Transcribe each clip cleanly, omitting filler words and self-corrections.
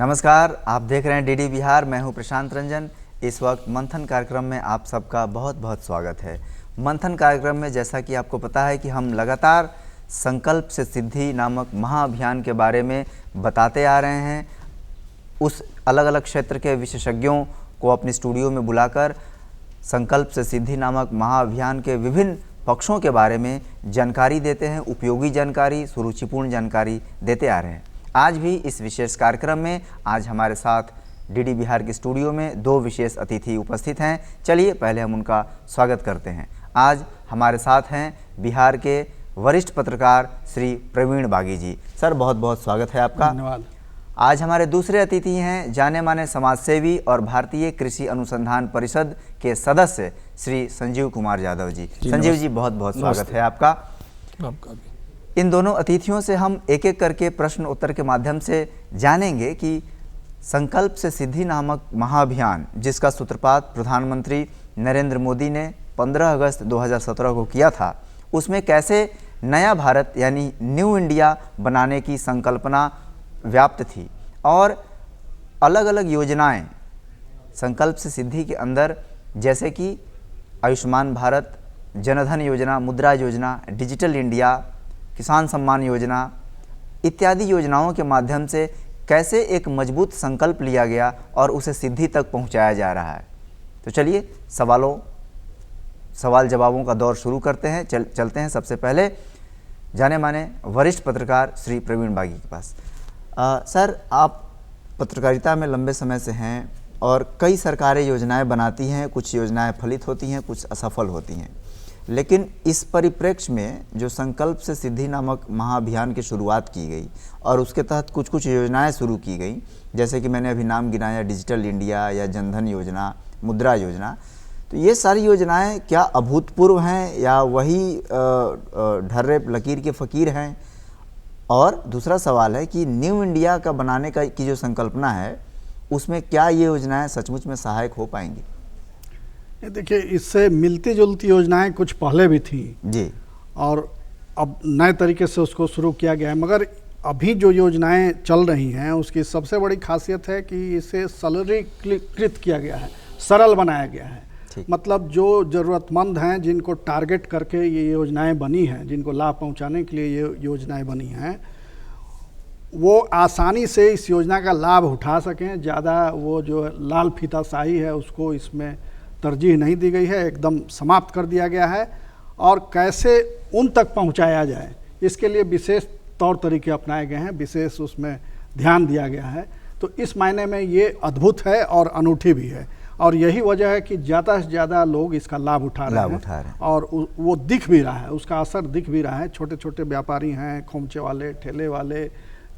नमस्कार, आप देख रहे हैं डीडी बिहार। मैं हूं प्रशांत रंजन। इस वक्त मंथन कार्यक्रम में आप सबका बहुत बहुत स्वागत है। मंथन कार्यक्रम में जैसा कि आपको पता है कि हम लगातार संकल्प से सिद्धि नामक महाअभियान के बारे में बताते आ रहे हैं। उस अलग अलग क्षेत्र के विशेषज्ञों को अपनी स्टूडियो में बुलाकर संकल्प से सिद्धि नामक महाअभियान के विभिन्न पक्षों के बारे में जानकारी देते हैं। उपयोगी जानकारी, सुरुचिपूर्ण जानकारी देते आ रहे हैं। आज भी इस विशेष कार्यक्रम में आज हमारे साथ डीडी बिहार के स्टूडियो में दो विशेष अतिथि उपस्थित हैं। चलिए पहले हम उनका स्वागत करते हैं। आज हमारे साथ हैं बिहार के वरिष्ठ पत्रकार श्री प्रवीण बागी जी। सर, बहुत बहुत स्वागत है आपका। धन्यवाद। आज हमारे दूसरे अतिथि हैं जाने माने समाजसेवी और भारतीय कृषि अनुसंधान परिषद के सदस्य श्री संजीव कुमार यादव जी। संजीव जी, बहुत बहुत स्वागत है आपका। आपका भी। इन दोनों अतिथियों से हम एक एक करके प्रश्न उत्तर के माध्यम से जानेंगे कि संकल्प से सिद्धि नामक महाअभियान, जिसका सूत्रपात प्रधानमंत्री नरेंद्र मोदी ने 15 अगस्त 2017 को किया था, उसमें कैसे नया भारत यानी न्यू इंडिया बनाने की संकल्पना व्याप्त थी और अलग अलग योजनाएं संकल्प से सिद्धि के अंदर, जैसे कि आयुष्मान भारत, जनधन योजना, मुद्रा योजना, डिजिटल इंडिया, किसान सम्मान योजना इत्यादि योजनाओं के माध्यम से कैसे एक मजबूत संकल्प लिया गया और उसे सिद्धि तक पहुंचाया जा रहा है। तो चलिए सवाल जवाबों का दौर शुरू करते हैं। चलते हैं सबसे पहले जाने माने वरिष्ठ पत्रकार श्री प्रवीण बागी के पास। सर, आप पत्रकारिता में लंबे समय से हैं और कई सरकारें योजनाएं बनाती हैं। कुछ योजनाएं फलित होती हैं, कुछ असफल होती हैं, लेकिन इस परिप्रेक्ष्य में जो संकल्प से सिद्धि नामक महाअभियान की शुरुआत की गई और उसके तहत कुछ कुछ योजनाएं शुरू की गई, जैसे कि मैंने अभी नाम गिनाया डिजिटल इंडिया या जनधन योजना, मुद्रा योजना, तो ये सारी योजनाएं क्या अभूतपूर्व हैं या वही ढर्रे लकीर के फ़कीर हैं? और दूसरा सवाल है कि न्यू इंडिया का बनाने की जो संकल्पना है, उसमें क्या ये योजनाएं सचमुच में सहायक हो पाएंगी? देखिए, इससे मिलती जुलती योजनाएं कुछ पहले भी थी जी, और अब नए तरीके से उसको शुरू किया गया है। मगर अभी जो योजनाएं चल रही हैं उसकी सबसे बड़ी खासियत है कि इसे सरलीकृत किया गया है, सरल बनाया गया है। मतलब जो ज़रूरतमंद हैं, जिनको टारगेट करके ये योजनाएं बनी हैं, जिनको लाभ पहुंचाने के लिए ये योजनाएं बनी हैं, वो आसानी से इस योजना का लाभ उठा सकें। ज़्यादा वो जो लाल फीताशाही है उसको इसमें तरजीह नहीं दी गई है, एकदम समाप्त कर दिया गया है। और कैसे उन तक पहुंचाया जाए, इसके लिए विशेष तौर तरीके अपनाए गए हैं, विशेष उसमें ध्यान दिया गया है। तो इस मायने में ये अद्भुत है और अनूठी भी है, और यही वजह है कि ज़्यादा से ज़्यादा लोग इसका लाभ उठा रहे हैं। और वो दिख भी रहा है, उसका असर दिख भी रहा है। छोटे छोटे व्यापारी हैं, खोमचे वाले, ठेले वाले,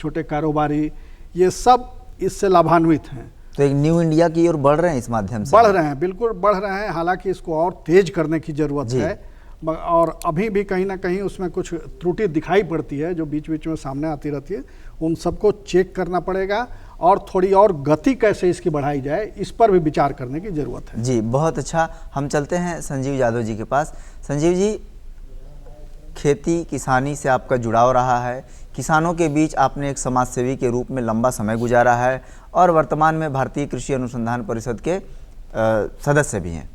छोटे कारोबारी, ये सब इससे लाभान्वित हैं। तो एक न्यू इंडिया की ओर बढ़ रहे हैं, इस माध्यम से बढ़ रहे हैं, बिल्कुल बढ़ रहे हैं। हालांकि इसको और तेज करने की ज़रूरत है, और अभी भी कहीं ना कहीं उसमें कुछ त्रुटि दिखाई पड़ती है जो बीच बीच में सामने आती रहती है। उन सबको चेक करना पड़ेगा और थोड़ी और गति कैसे इसकी बढ़ाई जाए, इस पर भी विचार करने की ज़रूरत है। जी, बहुत अच्छा। हम चलते हैं संजीव यादव जी के पास। संजीव जी, खेती किसानी से आपका जुड़ाव रहा है, किसानों के बीच आपने एक समाजसेवी के रूप में लंबा समय गुजारा है और वर्तमान में भारतीय कृषि अनुसंधान परिषद के सदस्य भी हैं।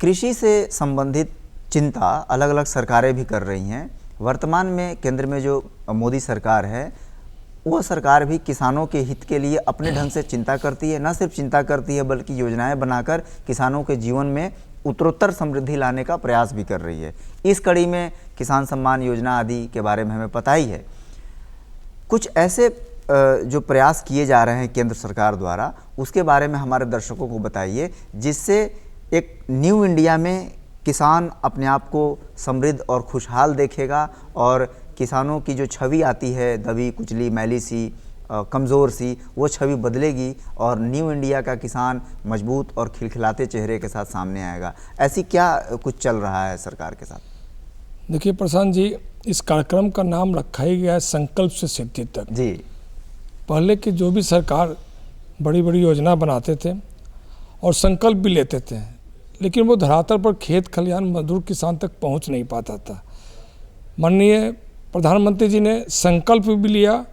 कृषि से संबंधित चिंता अलग अलग सरकारें भी कर रही हैं। वर्तमान में केंद्र में जो मोदी सरकार है, वो सरकार भी किसानों के हित के लिए अपने ढंग से चिंता करती है। न सिर्फ चिंता करती है, बल्कि योजनाएं बनाकर किसानों के जीवन में उत्तरोत्तर समृद्धि लाने का प्रयास भी कर रही है। इस कड़ी में किसान सम्मान योजना आदि के बारे में हमें पता ही है। कुछ ऐसे जो प्रयास किए जा रहे हैं केंद्र सरकार द्वारा, उसके बारे में हमारे दर्शकों को बताइए, जिससे एक न्यू इंडिया में किसान अपने आप को समृद्ध और खुशहाल देखेगा और किसानों की जो छवि आती है दबी कुचली मैली सी कमज़ोर सी, वो छवि बदलेगी और न्यू इंडिया का किसान मजबूत और खिलखिलाते चेहरे के साथ सामने आएगा। ऐसी क्या कुछ चल रहा है सरकार के साथ? देखिए प्रशांत जी, इस कार्यक्रम का नाम रखा ही गया है संकल्प से सिद्धि तक। जी, पहले की जो भी सरकार बड़ी बड़ी योजना बनाते थे और संकल्प भी लेते थे, लेकिन वो धरातल पर खेत खलिहान मजदूर किसान तक पहुंच नहीं पाता था। माननीय प्रधानमंत्री जी ने संकल्प भी लिया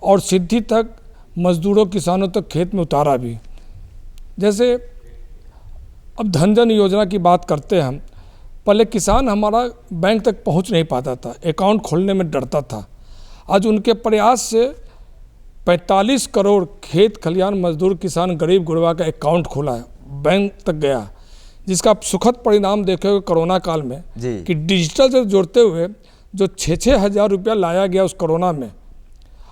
और सिद्धि तक मजदूरों किसानों तक खेत में उतारा भी। जैसे अब धन जन योजना की बात करते हैं हम, पहले किसान हमारा बैंक तक पहुंच नहीं पाता था, अकाउंट खोलने में डरता था। आज उनके प्रयास से 45 करोड़ खेत खलिहान मजदूर किसान गरीब गुरबा का अकाउंट खोला है, बैंक तक गया, जिसका आप सुखद परिणाम देखे हुए कोरोना काल में कि डिजिटल से जोड़ते हुए जो 6-6 हज़ार रुपया लाया गया उस कोरोना में,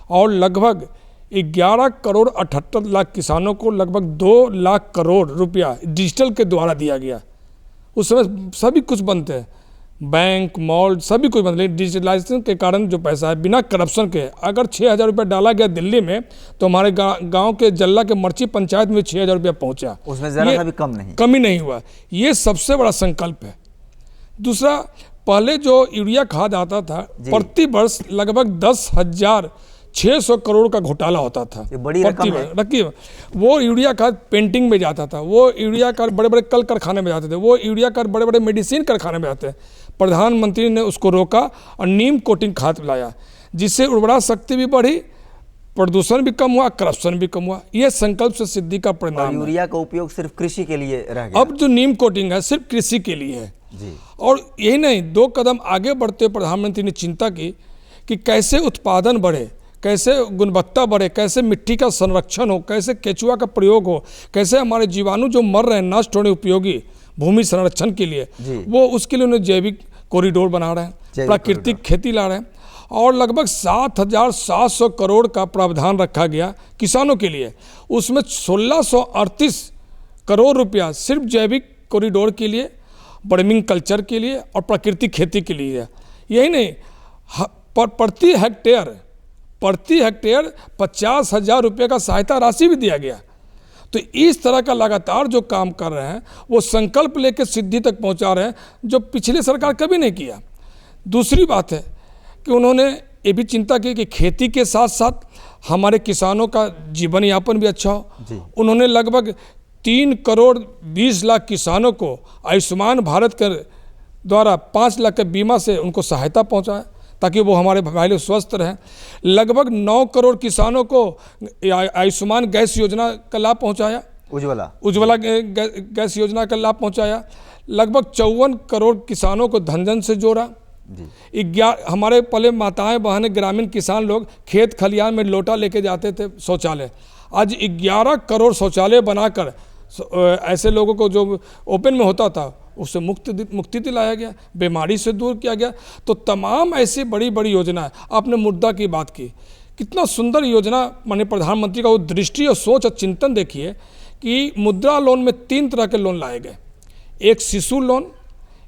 और लगभग 11 करोड़ 78 लाख किसानों को लगभग 2 लाख करोड़ रुपया डिजिटल के द्वारा दिया गया। उस समय सभी कुछ बनते हैं, बैंक मॉल सभी कुछ बनते, लेकिन डिजिटलाइजेशन के कारण जो पैसा है बिना करप्शन के, अगर 6,000 रुपया डाला गया दिल्ली में तो हमारे गांव के जल्ला के मर्ची पंचायत में 6,000 रुपया पहुंचा, उसमें ज़रा भी कमी नहीं हुआ। ये सबसे बड़ा संकल्प है। दूसरा, पहले जो यूरिया खाद आता था प्रति वर्ष लगभग 10,600 करोड़ का घोटाला होता था, ये बड़ी रकम है। वो यूरिया खाद पेंटिंग में जाता था, वो यूरिया खाद बड़े बड़े कल कारखाने में जाते थे, वो यूरिया खाद बड़े बड़े मेडिसिन कारखाने में जाते हैं। प्रधानमंत्री ने उसको रोका और नीम कोटिंग खाद लाया, जिससे उर्वरा शक्ति भी बढ़ी, प्रदूषण भी कम हुआ, करप्शन भी कम हुआ। ये संकल्प से सिद्धि का परिणाम। यूरिया का उपयोग सिर्फ कृषि के लिए रह गया। अब जो नीम कोटिंग है सिर्फ कृषि के लिए है जी। और यही नहीं, 2 कदम आगे बढ़ते हुए प्रधानमंत्री ने चिंता की कि कैसे उत्पादन बढ़े, कैसे गुणवत्ता बढ़े, कैसे मिट्टी का संरक्षण हो, कैसे केचुआ का प्रयोग हो, कैसे हमारे जीवाणु जो मर रहे हैं नष्ट होने उपयोगी भूमि संरक्षण के लिए, वो उसके लिए उन्हें जैविक कॉरिडोर बना रहे हैं, प्राकृतिक खेती ला रहे हैं। और लगभग 7,700 करोड़ का प्रावधान रखा गया किसानों के लिए, उसमें 1,638 करोड़ रुपया सिर्फ जैविक कॉरिडोर के लिए, वर्मिंग कल्चर के लिए और प्राकृतिक खेती के लिए है। यही नहीं, प्रति हेक्टेयर 50,000 रुपये का सहायता राशि भी दिया गया। तो इस तरह का लगातार जो काम कर रहे हैं वो संकल्प लेकर सिद्धि तक पहुंचा रहे हैं, जो पिछली सरकार कभी नहीं किया। दूसरी बात है कि उन्होंने ये भी चिंता की कि खेती के साथ साथ हमारे किसानों का जीवन यापन भी अच्छा हो। उन्होंने लगभग 3 करोड़ 20 लाख किसानों को आयुष्मान भारत के द्वारा 5 लाख के बीमा से उनको सहायता पहुंचाया ताकि वो हमारे भाई लोग स्वस्थ रहें। लगभग 9 करोड़ किसानों को आयुष्मान गैस योजना का लाभ पहुंचाया, उज्ज्वला गैस योजना का लाभ पहुंचाया। लगभग 54 करोड़ किसानों को धन जन से जोड़ा। हमारे पहले माताएं बहनें ग्रामीण किसान लोग खेत खलिहान में लोटा लेके जाते थे शौचालय, आज 11 करोड़ शौचालय बनाकर ऐसे लोगों को जो ओपन में होता था उससे मुक्ति दिलाया गया, बीमारी से दूर किया गया। तो तमाम ऐसी बड़ी बड़ी योजना। आपने मुद्दा की बात की, कितना सुंदर योजना माननीय प्रधानमंत्री का वो दृष्टि और सोच और चिंतन देखिए कि मुद्रा लोन में 3 तरह के लोन लाए गए, एक शिशु लोन,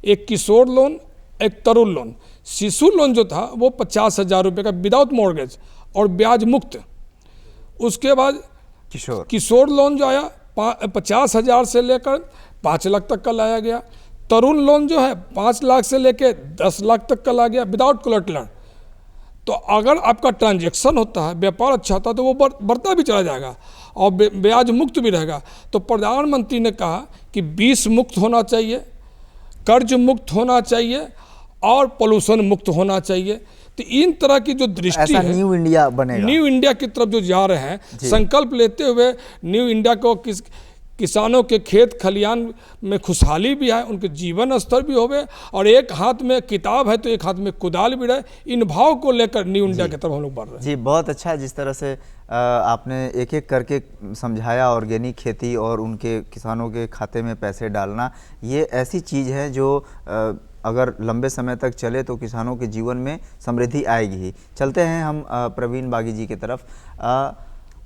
एक किशोर लोन, एक तरुण लोन। शिशु लोन जो था वो 50,000 रुपये का विदाउट मॉर्गेज और ब्याज मुक्त। उसके बाद किशोर लोन जो आया 50,000 से लेकर 5 लाख तक का लाया गया। तरुण लोन जो है 5 लाख से लेकर 10 लाख तक का लाया गया विदाउट कोलेटरल। तो अगर आपका ट्रांजैक्शन होता है, व्यापार अच्छा होता है तो वो बढ़ता भी चला जाएगा और ब्याज मुक्त भी रहेगा। तो प्रधानमंत्री ने कहा कि 20 मुक्त होना चाहिए, कर्ज मुक्त होना चाहिए और पोल्यूशन मुक्त होना चाहिए। तो इन तरह की जो दृष्टि है, न्यू इंडिया बनेगा, न्यू इंडिया की तरफ जो जा रहे हैं, संकल्प लेते हुए न्यू इंडिया को किसानों के खेत खलिहान में खुशहाली भी है, उनके जीवन स्तर भी होवे और एक हाथ में किताब है तो एक हाथ में कुदाल भी रहे। इन भाव को लेकर न्यू इंडिया की तरफ हम लोग बढ़ रहे हैं। जी, बहुत अच्छा है जिस तरह से आपने एक एक करके समझाया। ऑर्गेनिक खेती और उनके किसानों के खाते में पैसे डालना, ये ऐसी चीज़ है जो अगर लंबे समय तक चले तो किसानों के जीवन में समृद्धि आएगी ही। चलते हैं हम प्रवीण बागी जी की तरफ।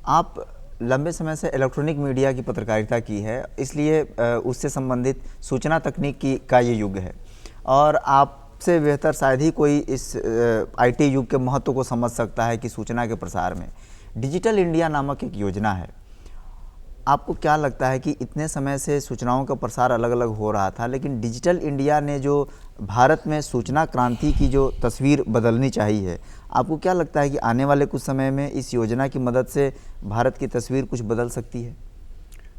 आप लंबे समय से इलेक्ट्रॉनिक मीडिया की पत्रकारिता की है, इसलिए उससे संबंधित सूचना तकनीक का ये युग है और आपसे बेहतर शायद ही कोई इस IT युग के महत्व को समझ सकता है कि सूचना के प्रसार में डिजिटल इंडिया नामक एक योजना है। आपको क्या लगता है कि इतने समय से सूचनाओं का प्रसार अलग अलग हो रहा था, लेकिन डिजिटल इंडिया ने जो भारत में सूचना क्रांति की जो तस्वीर बदलनी चाहिए, आपको क्या लगता है कि आने वाले कुछ समय में इस योजना की मदद से भारत की तस्वीर कुछ बदल सकती है?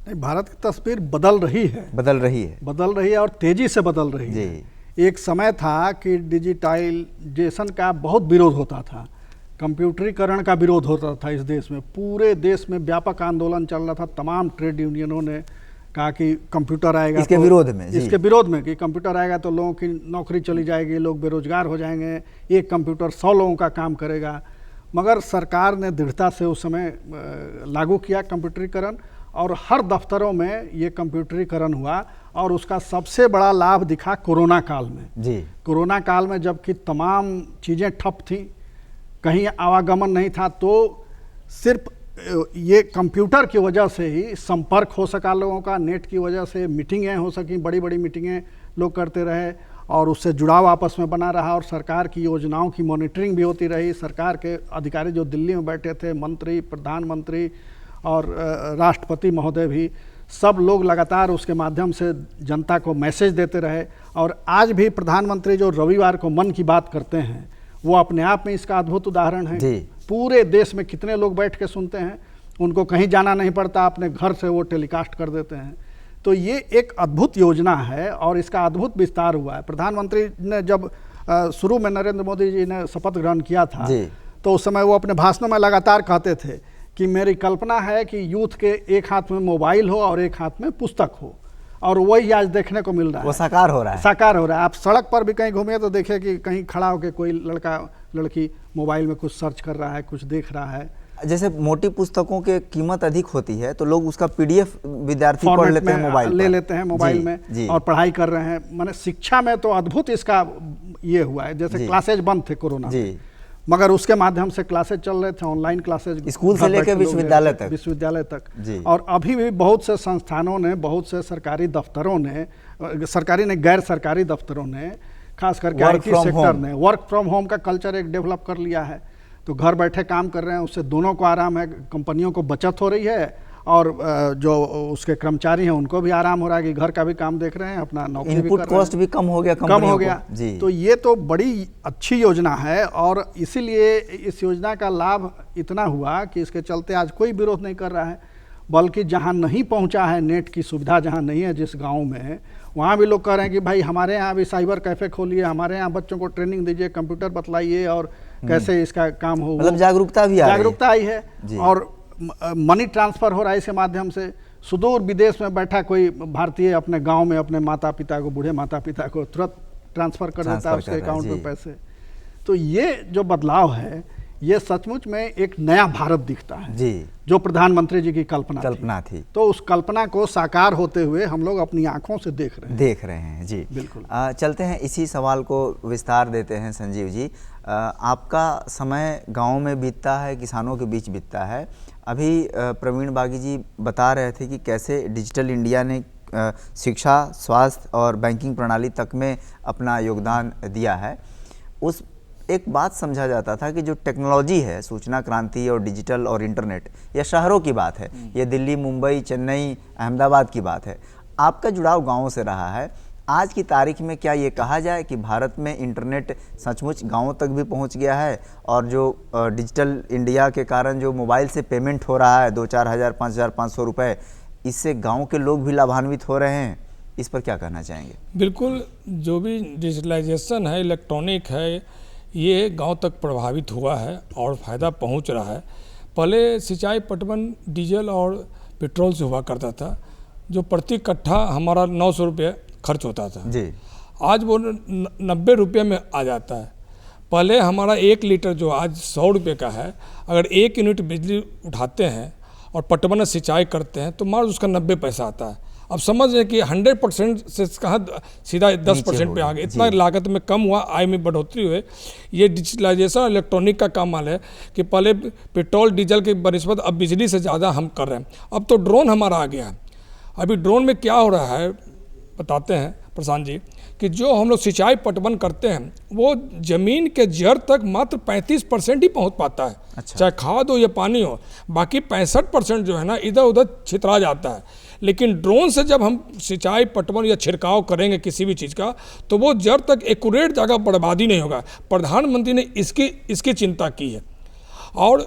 नहीं, भारत की तस्वीर बदल रही है और तेजी से बदल रही है। एक समय था कि डिजिटाइजेशन का बहुत विरोध होता था, कंप्यूटरीकरण का विरोध होता था इस देश में, पूरे देश में व्यापक आंदोलन चल रहा था। तमाम ट्रेड यूनियनों ने कहा कि कंप्यूटर आएगा इसके विरोध में, जी। इसके विरोध में कि कंप्यूटर आएगा तो लोगों की नौकरी चली जाएगी, लोग बेरोजगार हो जाएंगे, एक कंप्यूटर 100 लोगों का काम करेगा। मगर सरकार ने दृढ़ता से उस समय लागू किया कंप्यूटरीकरण, और हर दफ्तरों में ये कंप्यूटरीकरण हुआ, और उसका सबसे बड़ा लाभ दिखा कोरोना काल में। जी। कोरोना काल में जबकि तमाम चीज़ें ठप थी, कहीं आवागमन नहीं था, तो सिर्फ ये कंप्यूटर की वजह से ही संपर्क हो सका लोगों का, नेट की वजह से मीटिंगें हो सकी, बड़ी बड़ी मीटिंगें लोग करते रहे, और उससे जुड़ाव आपस में बना रहा, और सरकार की योजनाओं की मॉनिटरिंग भी होती रही। सरकार के अधिकारी जो दिल्ली में बैठे थे, मंत्री, प्रधानमंत्री और राष्ट्रपति महोदय भी, सब लोग लगातार उसके माध्यम से जनता को मैसेज देते रहे। और आज भी प्रधानमंत्री जो रविवार को मन की बात करते हैं, वो अपने आप में इसका अद्भुत उदाहरण है। पूरे देश में कितने लोग बैठ के सुनते हैं, उनको कहीं जाना नहीं पड़ता, अपने घर से वो टेलीकास्ट कर देते हैं। तो ये एक अद्भुत योजना है और इसका अद्भुत विस्तार हुआ है। प्रधानमंत्री ने जब शुरू में नरेंद्र मोदी जी ने शपथ ग्रहण किया था, तो उस समय वो अपने भाषणों में लगातार कहते थे कि मेरी कल्पना है कि यूथ के एक हाथ में मोबाइल हो और एक हाथ में पुस्तक हो, और वही आज देखने को मिल रहा है। वो साकार हो रहा है, साकार हो रहा है। आप सड़क पर भी कहीं घूमिए तो देखिए कि कहीं खड़ा होकर कोई लड़का लड़की मोबाइल में कुछ सर्च कर रहा है, कुछ देख रहा है। जैसे मोटी पुस्तकों की कीमत अधिक होती है तो लोग उसका पीडीएफ विद्यार्थी पढ़ लेते हैं, मोबाइल ले लेते हैं मोबाइल में और पढ़ाई कर रहे हैं। माने शिक्षा में तो अद्भुत इसका ये हुआ है। जैसे क्लासेज बंद थे कोरोना में, मगर उसके माध्यम से क्लासेज चल रहे थे, ऑनलाइन क्लासेज, स्कूल से लेकर विश्वविद्यालय तक। और अभी भी बहुत से संस्थानों ने, बहुत से सरकारी दफ्तरों ने, सरकारी ने गैर सरकारी दफ्तरों ने, खास करके IT सेक्टर ने वर्क फ्रॉम होम का कल्चर एक डेवलप कर लिया है। तो घर बैठे काम कर रहे हैं, उससे दोनों को आराम है, कंपनियों को बचत हो रही है और जो उसके कर्मचारी हैं उनको भी आराम हो रहा है कि घर का भी काम देख रहे हैं, अपना नौकरी भी कर रहे हैं, इनपुट कॉस्ट भी कम हो गया जी। तो ये तो बड़ी अच्छी योजना है और इसीलिए इस योजना का लाभ इतना हुआ कि इसके चलते आज कोई विरोध नहीं कर रहा है। बल्कि जहाँ नहीं पहुँचा है नेट की सुविधा, जहाँ नहीं है जिस गाँव में, वहाँ भी लोग कह रहे हैं कि भाई हमारे यहाँ भी साइबर कैफ़े खोलिए, हमारे यहाँ बच्चों को ट्रेनिंग दीजिए, कंप्यूटर बतलाइए और कैसे इसका काम हो। मतलब जागरूकता आई है और मनी ट्रांसफ़र हो रहा है इसके माध्यम से। सुदूर विदेश में बैठा कोई भारतीय अपने गांव में अपने माता पिता को, बूढ़े माता पिता को तुरंत ट्रांसफ़र कर देता है उसके अकाउंट में पैसे। तो ये जो बदलाव है, ये सचमुच में एक नया भारत दिखता है जी, जो प्रधानमंत्री जी की कल्पना थी। तो उस कल्पना को साकार होते हुए हम लोग अपनी आंखों से देख रहे हैं जी। बिल्कुल। चलते हैं, इसी सवाल को विस्तार देते हैं संजीव जी। आपका समय गाँव में बीतता है, किसानों के बीच बीतता है। अभी प्रवीण बागी जी बता रहे थे कि कैसे डिजिटल इंडिया ने शिक्षा, स्वास्थ्य और बैंकिंग प्रणाली तक में अपना योगदान दिया है। उस एक बात समझा जाता था कि जो टेक्नोलॉजी है, सूचना क्रांति और डिजिटल और इंटरनेट, यह शहरों की बात है, ये दिल्ली, मुंबई, चेन्नई, अहमदाबाद की बात है। आपका जुड़ाव गाँव से रहा है। आज की तारीख में क्या ये कहा जाए कि भारत में इंटरनेट सचमुच गाँव तक भी पहुंच गया है और जो डिजिटल इंडिया के कारण जो मोबाइल से पेमेंट हो रहा है 2-4 हज़ार 5,500 रुपये, इससे गांव के लोग भी लाभान्वित हो रहे हैं? इस पर क्या कहना चाहेंगे? बिल्कुल, जो भी डिजिटलाइजेशन है, इलेक्ट्रॉनिक है, ये गांव तक प्रभावित हुआ है और फ़ायदा पहुंच रहा है। पहले सिंचाई पटवन डीजल और पेट्रोल से हुआ करता था, जो प्रति कट्ठा हमारा 900 रुपये खर्च होता था जी। आज वो 90 रुपये में आ जाता है। पहले हमारा 1 लीटर जो आज 100 रुपये का है, अगर 1 यूनिट बिजली उठाते हैं और पटवन सिंचाई करते हैं तो मात्र उसका 90 पैसा आता है। अब समझ रहे कि 100% से कहाँ सीधा 10% पे आ गए। इतना लागत में कम हुआ, आय में बढ़ोतरी हुई। ये डिजिटलाइजेशन इलेक्ट्रॉनिक का कमाल है कि पहले पेट्रोल डीजल के बनिस्बत अब बिजली से ज़्यादा हम कर रहे हैं। अब तो ड्रोन हमारा आ गया है। अभी ड्रोन में क्या हो रहा है बताते हैं प्रशांत जी, कि जो हम लोग सिंचाई पटवन करते हैं वो ज़मीन के जड़ तक मात्र 35% ही पहुंच पाता है। अच्छा। चाहे खाद हो या पानी हो, बाकी 65% जो है ना इधर उधर छितरा जाता है। लेकिन ड्रोन से जब हम सिंचाई पटवन या छिड़काव करेंगे किसी भी चीज़ का, तो वो जड़ तक एक्यूरेट जगह बर्बादी नहीं होगा। प्रधानमंत्री ने इसकी चिंता की है। और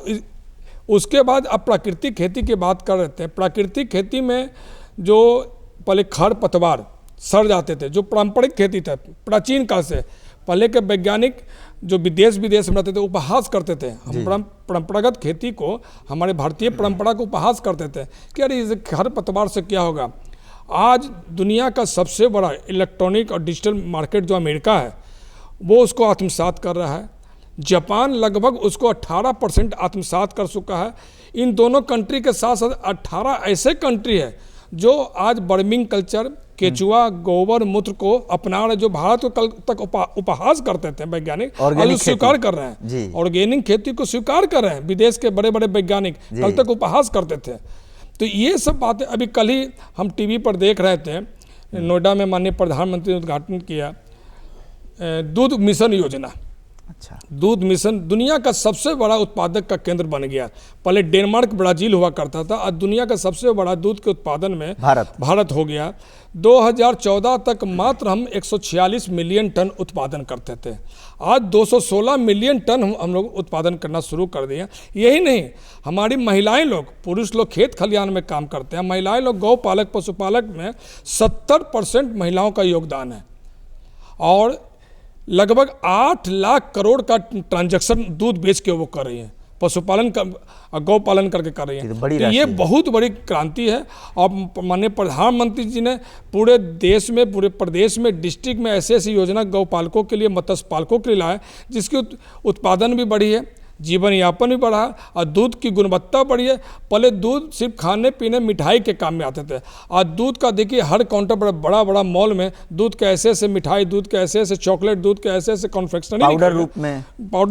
उसके बाद अब प्राकृतिक खेती की बात कर रहे थे। प्राकृतिक खेती में जो पहले खर पतवार सड़ जाते थे, जो पारंपरिक खेती था प्राचीन काल से, पहले के वैज्ञानिक जो विदेश में रहते थे उपहास करते थे, हम परंपरागत खेती को, हमारे भारतीय परंपरा को उपहास करते थे कि अरे इस खरपतवार से क्या होगा। आज दुनिया का सबसे बड़ा इलेक्ट्रॉनिक और डिजिटल मार्केट जो अमेरिका है वो उसको आत्मसात कर रहा है। जापान लगभग उसको 18% आत्मसात कर चुका है। इन दोनों कंट्री के साथ साथ 18 ऐसे कंट्री है जो आज बर्मिंग कल्चर, केचुआ गोबर मूत्र को अपना रहे, जो भारत को कल तक उपहास करते थे वैज्ञानिक, आज स्वीकार कर रहे हैं। ऑर्गेनिक खेती को स्वीकार कर रहे हैं विदेश के बड़े बड़े वैज्ञानिक, कल तक उपहास करते थे। तो ये सब बातें अभी कल ही हम टीवी पर देख रहे थे, नोएडा में माननीय प्रधानमंत्री ने उद्घाटन किया दूध मिशन योजना। अच्छा, दूध मिशन दुनिया का सबसे बड़ा उत्पादक का केंद्र बन गया। पहले डेनमार्क ब्राजील हुआ करता था, आज दुनिया का सबसे बड़ा दूध के उत्पादन में भारत हो गया। 2014 तक मात्र हम 146 मिलियन टन उत्पादन करते थे, आज 216 मिलियन टन हम लोग उत्पादन करना शुरू कर दिए। यही नहीं, हमारी महिलाएं लोग, पुरुष लोग खेत खलिहान में काम करते हैं, महिलाएं लोग गौ पालक पशुपालक में 70% महिलाओं का योगदान है और लगभग 8 लाख करोड़ का ट्रांजैक्शन दूध बेच के वो कर रही हैं, पशुपालन का गौ पालन करके कर रही हैं। तो ये बहुत बड़ी क्रांति है। और माननीय प्रधानमंत्री जी ने पूरे देश में, पूरे प्रदेश में, डिस्ट्रिक्ट में ऐसी ऐसी योजना गौ पालकों के लिए, मत्स्य पालकों के लिए लाए, जिसकी उत्पादन भी बढ़ी है, जीवन यापन भी बढ़ा और दूध की गुणवत्ता बढ़ी है। पहले दूध सिर्फ खाने पीने मिठाई के काम में आते थे, आज दूध का देखिए हर काउंटर पर बड़ा बड़ा मॉल में दूध के ऐसे ऐसे मिठाई, दूध के ऐसे ऐसे चॉकलेट, दूध के ऐसे ऐसे कॉन्फेक्शनरी पाउडर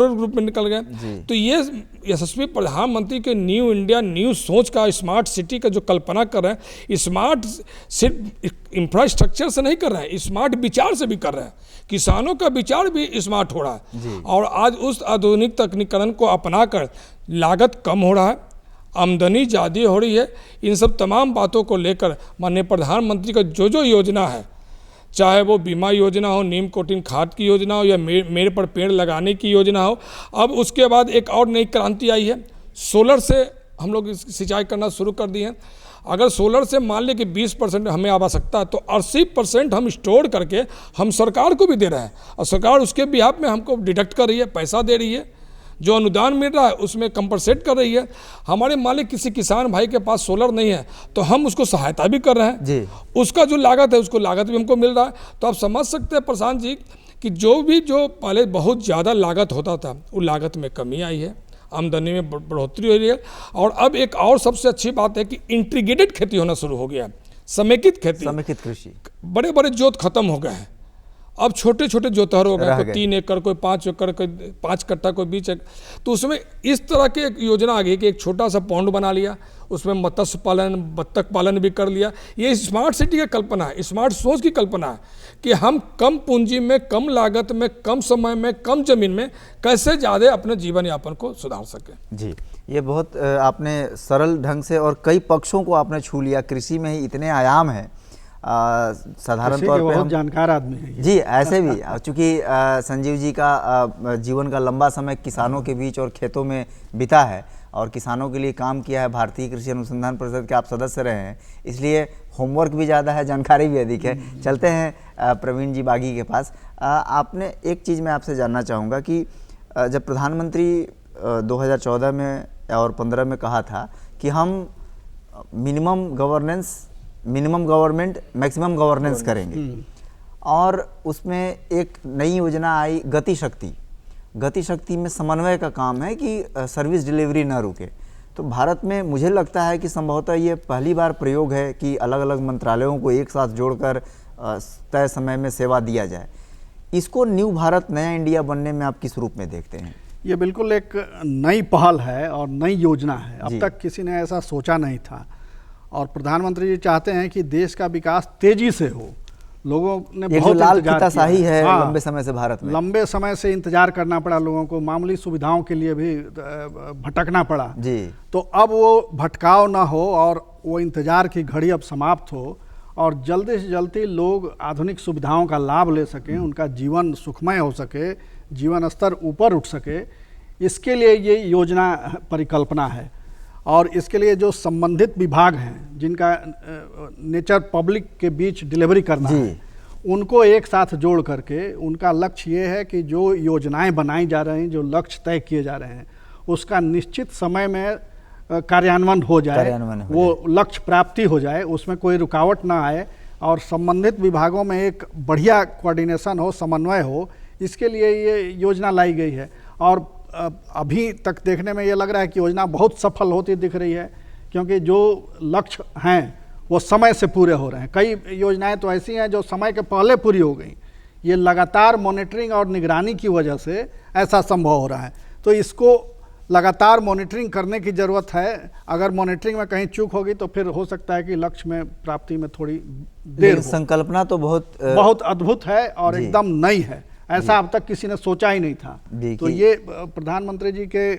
रूप में निकल गए। तो ये यशस्वी प्रधानमंत्री के न्यू इंडिया न्यू सोच का, स्मार्ट सिटी का जो कल्पना कर रहे हैं, स्मार्ट सिर्फ इंफ्रास्ट्रक्चर से नहीं कर रहे हैं, स्मार्ट विचार से भी कर रहे हैं। किसानों का विचार भी स्मार्ट हो रहा है और आज उस आधुनिक तकनीकरण को अपनाकर लागत कम हो रहा है, आमदनी ज़्यादा हो रही है। इन सब तमाम बातों को लेकर माननीय प्रधानमंत्री का जो योजना है, चाहे वो बीमा योजना हो, नीम कोटिन खाद की योजना हो या मेड़ पर पेड़ लगाने की योजना हो, अब उसके बाद एक और नई क्रांति आई है, सोलर से हम लोग सिंचाई करना शुरू कर दिए हैं। अगर सोलर से मान लें कि 20% हमें आवश्यकता है तो 80% हम स्टोर करके हम सरकार को भी दे रहे हैं और सरकार उसके बिहाफ में हमको डिडक्ट कर रही है, पैसा दे रही है, जो अनुदान मिल रहा है उसमें कंपनसेट कर रही है। हमारे मालिक किसी किसान भाई के पास सोलर नहीं है तो हम उसको सहायता भी कर रहे हैं जी। उसका जो लागत है उसको लागत भी हमको मिल रहा है। तो आप समझ सकते हैं प्रशांत जी कि जो पहले बहुत ज़्यादा लागत होता था वो लागत में कमी आई है, आमदनी में बढ़ोतरी हो रही है। और अब एक और सबसे अच्छी बात है कि इंटीग्रेटेड खेती होना शुरू हो गया, समेकित खेती, समेकित कृषि। बड़े बड़े जोत खत्म हो गए हैं, अब छोटे छोटे जोतहर हो गए, कोई 3 एकड़, कोई 5 एकड़, कोई 5 कट्टा, कोई 20 एकड़। तो उसमें इस तरह की एक योजना आ गई कि एक छोटा सा पौंड बना लिया, उसमें मत्स्य पालन, बत्तख पालन भी कर लिया। ये स्मार्ट सिटी की कल्पना है, स्मार्ट सोच की कल्पना है कि हम कम पूंजी में, कम लागत में, कम समय में, कम जमीन में कैसे ज़्यादा अपने जीवन यापन को सुधार सकें। जी, ये बहुत आपने सरल ढंग से और कई पक्षों को आपने छू लिया। कृषि में ही इतने आयाम हैं, साधारण तौर पे बहुत जानकार आदमी है जी। ऐसे भी चूँकि संजीव जी का जीवन का लंबा समय किसानों के बीच और खेतों में बीता है और किसानों के लिए काम किया है, भारतीय कृषि अनुसंधान परिषद के आप सदस्य रहे हैं, इसलिए होमवर्क भी ज़्यादा है, जानकारी भी अधिक है। चलते हैं प्रवीण जी बागी के पास। आपने एक चीज़ मैं आपसे जानना चाहूँगा कि जब प्रधानमंत्री 2014 में और 15 में कहा था कि हम मिनिमम गवर्नमेंट मैक्सिमम गवर्नेंस करेंगे और उसमें एक नई योजना आई गति शक्ति में समन्वय का काम है कि सर्विस डिलीवरी ना रुके। तो भारत में मुझे लगता है कि संभवतः ये पहली बार प्रयोग है कि अलग अलग मंत्रालयों को एक साथ जोड़कर तय समय में सेवा दिया जाए। इसको न्यू भारत, नया इंडिया बनने में आप किस रूप में देखते हैं? ये बिल्कुल एक नई पहल है और नई योजना है, अब तक किसी ने ऐसा सोचा नहीं था और प्रधानमंत्री जी चाहते हैं कि देश का विकास तेजी से हो। लोगों ने बहुत लाल फीताशाही है लंबे समय से भारत में, लंबे समय से इंतजार करना पड़ा लोगों को, मामूली सुविधाओं के लिए भी भटकना पड़ा जी। तो अब वो भटकाव ना हो और वो इंतजार की घड़ी अब समाप्त हो और जल्दी से जल्दी लोग आधुनिक सुविधाओं का लाभ ले सकें, उनका जीवन सुखमय हो सके, जीवन स्तर ऊपर उठ सके, इसके लिए ये योजना परिकल्पना है। और इसके लिए जो संबंधित विभाग हैं जिनका नेचर पब्लिक के बीच डिलीवरी करना है, उनको एक साथ जोड़ करके उनका लक्ष्य ये है कि जो योजनाएं बनाई जा रही हैं, जो लक्ष्य तय किए जा रहे हैं, उसका निश्चित समय में कार्यान्वयन हो जाए, वो लक्ष्य प्राप्ति हो जाए, उसमें कोई रुकावट ना आए और संबंधित विभागों में एक बढ़िया कोऑर्डिनेशन हो, समन्वय हो, इसके लिए ये योजना लाई गई है। और अभी तक देखने में ये लग रहा है कि योजना बहुत सफल होती दिख रही है, क्योंकि जो लक्ष्य हैं वो समय से पूरे हो रहे हैं। कई योजनाएं तो ऐसी हैं जो समय के पहले पूरी हो गई। ये लगातार मॉनिटरिंग और निगरानी की वजह से ऐसा संभव हो रहा है। तो इसको लगातार मॉनिटरिंग करने की ज़रूरत है। अगर मॉनिटरिंग में कहीं चूक होगी तो फिर हो सकता है कि लक्ष्य में प्राप्ति में थोड़ी देर हो। संकल्पना तो बहुत अद्भुत है और एकदम नई है, ऐसा अब तक किसी ने सोचा ही नहीं था। तो ये प्रधानमंत्री जी के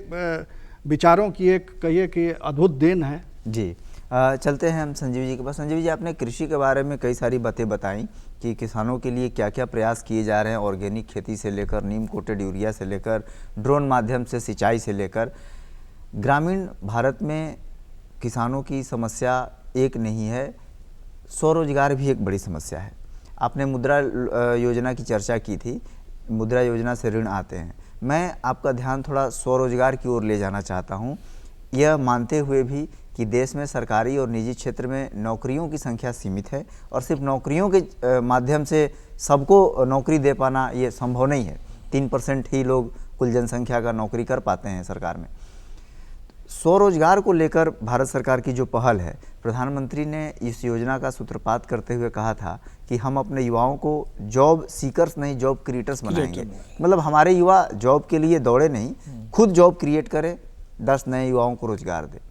विचारों की एक कहिए कि अद्भुत देन है जी। चलते हैं हम संजीव जी के पास। संजीव जी, आपने कृषि के बारे में कई सारी बातें बताई कि किसानों के लिए क्या क्या प्रयास किए जा रहे हैं, ऑर्गेनिक खेती से लेकर नीम कोटेड यूरिया से लेकर ड्रोन माध्यम से सिंचाई से लेकर। ग्रामीण भारत में किसानों की समस्या एक नहीं है, स्वरोजगार भी एक बड़ी समस्या है। आपने मुद्रा योजना की चर्चा की थी, मुद्रा योजना से ऋण आते हैं। मैं आपका ध्यान थोड़ा स्वरोजगार की ओर ले जाना चाहता हूँ, यह मानते हुए भी कि देश में सरकारी और निजी क्षेत्र में नौकरियों की संख्या सीमित है और सिर्फ नौकरियों के माध्यम से सबको नौकरी दे पाना ये संभव नहीं है। 3% ही लोग कुल जनसंख्या का नौकरी कर पाते हैं सरकार में। स्वरोजगार को लेकर भारत सरकार की जो पहल है, प्रधानमंत्री ने इस योजना का सूत्रपात करते हुए कहा था कि हम अपने युवाओं को जॉब सीकर्स नहीं, जॉब क्रिएटर्स बनाएंगे। मतलब हमारे युवा जॉब के लिए दौड़े नहीं, खुद जॉब क्रिएट करें, 10 नए युवाओं को रोजगार दे।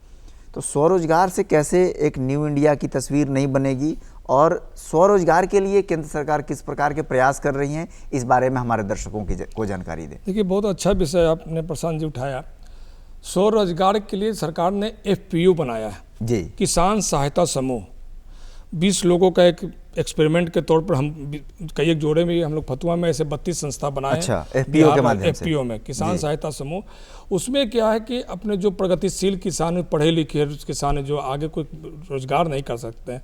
तो स्वरोजगार से कैसे एक न्यू इंडिया की तस्वीर नहीं बनेगी और स्वरोजगार के लिए केंद्र सरकार किस प्रकार के प्रयास कर रही हैं, इस बारे में हमारे दर्शकों को जानकारी दें। देखिए, बहुत अच्छा विषय आपने प्रशांत जी उठाया। स्वरोजगार के लिए सरकार ने FPU बनाया है जी, किसान सहायता समूह। 20 लोगों का एक एक्सपेरिमेंट के तौर पर हम कई एक जोड़े में हम लोग फतुआ में ऐसे 32 संस्था बनाए। अच्छा, FPO के माध्यम से। FPO में किसान सहायता समूह। उसमें क्या है कि अपने जो प्रगतिशील किसान, पढ़े लिखे किसान जो आगे कोई रोजगार नहीं कर सकते हैं,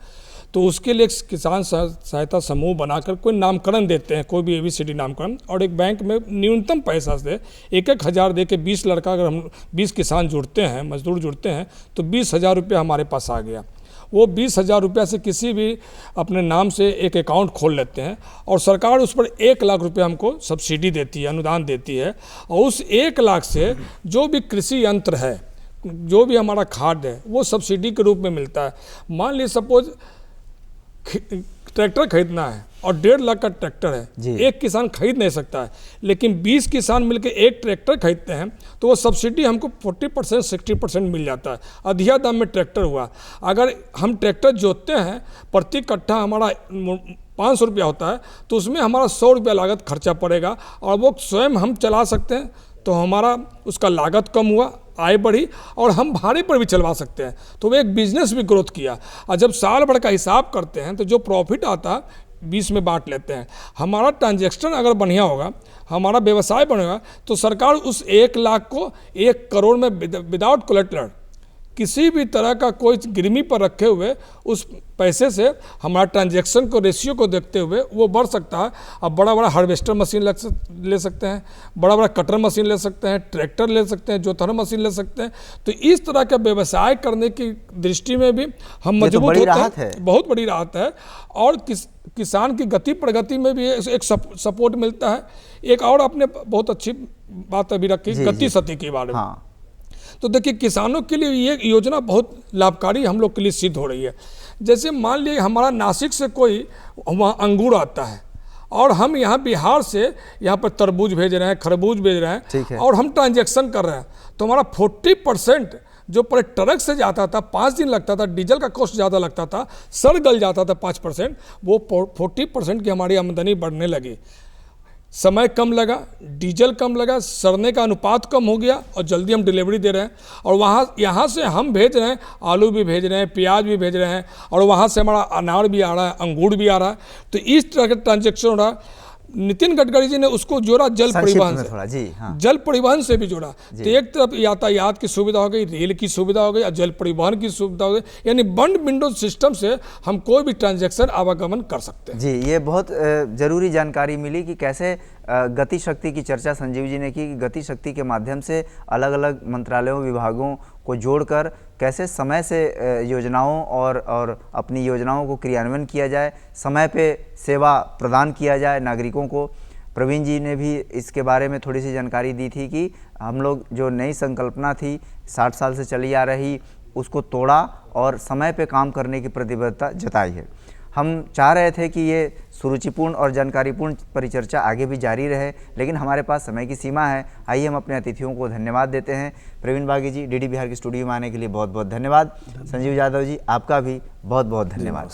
तो उसके लिए किसान सहायता समूह बनाकर कोई नामकरण देते हैं, कोई भी ABCD नामकरण, और एक बैंक में न्यूनतम पैसा से 1-1 हज़ार दे के 20 लड़का, अगर हम 20 किसान जुड़ते हैं, मजदूर जुड़ते हैं, तो 20,000 रुपये हमारे पास आ गया। वो 20,000 रुपये से किसी भी अपने नाम से एक अकाउंट खोल लेते हैं और सरकार उस पर 1 लाख रुपये हमको सब्सिडी देती है, अनुदान देती है। और उस 1 लाख से जो भी कृषि यंत्र है, जो भी हमारा खाद है, वो सब्सिडी के रूप में मिलता है। मान लीजिए सपोज ट्रैक्टर खरीदना है और 1.5 लाख का ट्रैक्टर है, एक किसान खरीद नहीं सकता है, लेकिन 20 किसान मिलकर एक ट्रैक्टर खरीदते हैं तो वो सब्सिडी हमको 40% 60% मिल जाता है। अधिया दाम में ट्रैक्टर हुआ। अगर हम ट्रैक्टर जोतते हैं, प्रति कट्ठा हमारा 500 रुपया होता है, तो उसमें हमारा 100 रुपया लागत खर्चा पड़ेगा और वो स्वयं हम चला सकते हैं, तो हमारा उसका लागत कम हुआ, आय बढ़ी और हम भाड़े पर भी चलवा सकते हैं। तो वो एक बिजनेस भी ग्रोथ किया। और जब साल भर का हिसाब करते हैं तो जो प्रॉफिट आता है 20 में बांट लेते हैं। हमारा ट्रांजैक्शन अगर बढ़िया होगा, हमारा व्यवसाय बढ़ेगा, तो सरकार उस 1 लाख को 1 करोड़ में विदाउट कोलेटरल, किसी भी तरह का कोई गिरवी पर रखे हुए, उस पैसे से हमारा ट्रांजैक्शन को, रेशियो को देखते हुए वो बढ़ सकता है। अब बड़ा बड़ा हार्वेस्टर मशीन ले सकते हैं, बड़ा बड़ा कटर मशीन ले सकते हैं, ट्रैक्टर ले सकते हैं, जोतर मशीन ले सकते हैं। तो इस तरह का व्यवसाय करने की दृष्टि में भी हम मजबूत होते हैं। बहुत बड़ी राहत है और किसान की गति प्रगति में भी एक सपोर्ट मिलता है। एक और आपने बहुत अच्छी बात अभी रखी, गति सती के बारे में। हाँ। तो देखिए, किसानों के लिए ये योजना बहुत लाभकारी हम लोग के लिए सिद्ध हो रही है। जैसे मान लीजिए हमारा नासिक से कोई वहाँ अंगूर आता है और हम यहाँ बिहार से यहाँ पर तरबूज भेज रहे हैं, खरबूज भेज रहे हैं, और हम ट्रांजैक्शन कर रहे हैं, तो हमारा 40% जो पर ट्रक से जाता था, 5 दिन लगता था, डीजल का कॉस्ट ज़्यादा लगता था, सड़ गल जाता था 5%, वो 40% की हमारी आमदनी बढ़ने लगी। समय कम लगा, डीजल कम लगा, सड़ने का अनुपात कम हो गया और जल्दी हम डिलीवरी दे रहे हैं। और यहाँ से हम भेज रहे हैं, आलू भी भेज रहे हैं, प्याज भी भेज रहे हैं, और वहाँ से हमारा अनार भी आ रहा है, अंगूर भी आ रहा है। तो इस तरह का ट्रांजैक्शन हो रहा है। नितिन गडकरी जी ने उसको जोड़ा जल संक्षिप्त परिवहन में से, थोड़ा जी, हाँ। जल परिवहन से भी जोड़ा। तो एक तरफ यातायात की सुविधा हो गई, रेल की सुविधा हो गई और जल परिवहन की सुविधा हो गई, यानी वन विंडो सिस्टम से हम कोई भी ट्रांजैक्शन आवागमन कर सकते हैं। जी, ये बहुत ज़रूरी जानकारी मिली कि कैसे गति शक्ति की चर्चा संजीव जी ने की कि गति शक्ति के माध्यम से अलग अलग मंत्रालयों विभागों को जोड़कर कैसे समय से योजनाओं और अपनी योजनाओं को क्रियान्वयन किया जाए, समय पे सेवा प्रदान किया जाए नागरिकों को। प्रवीण जी ने भी इसके बारे में थोड़ी सी जानकारी दी थी कि हम लोग जो नई संकल्पना थी 60 साल से चली आ रही, उसको तोड़ा और समय पे काम करने की प्रतिबद्धता जताई है। हम चाह रहे थे कि ये सुरुचिपूर्ण और जानकारीपूर्ण परिचर्चा आगे भी जारी रहे, लेकिन हमारे पास समय की सीमा है। आइए हम अपने अतिथियों को धन्यवाद देते हैं। प्रवीण बागी जी, डीडी बिहार के स्टूडियो में आने के लिए बहुत बहुत धन्यवाद। संजीव यादव जी, आपका भी बहुत बहुत धन्यवाद।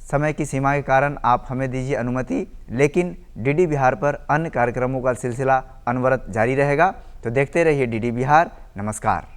समय की सीमा के कारण आप हमें दीजिए अनुमति, लेकिन डीडी बिहार पर अन्य कार्यक्रमों का सिलसिला अनवरत जारी रहेगा। तो देखते रहिए डीडी बिहार। नमस्कार।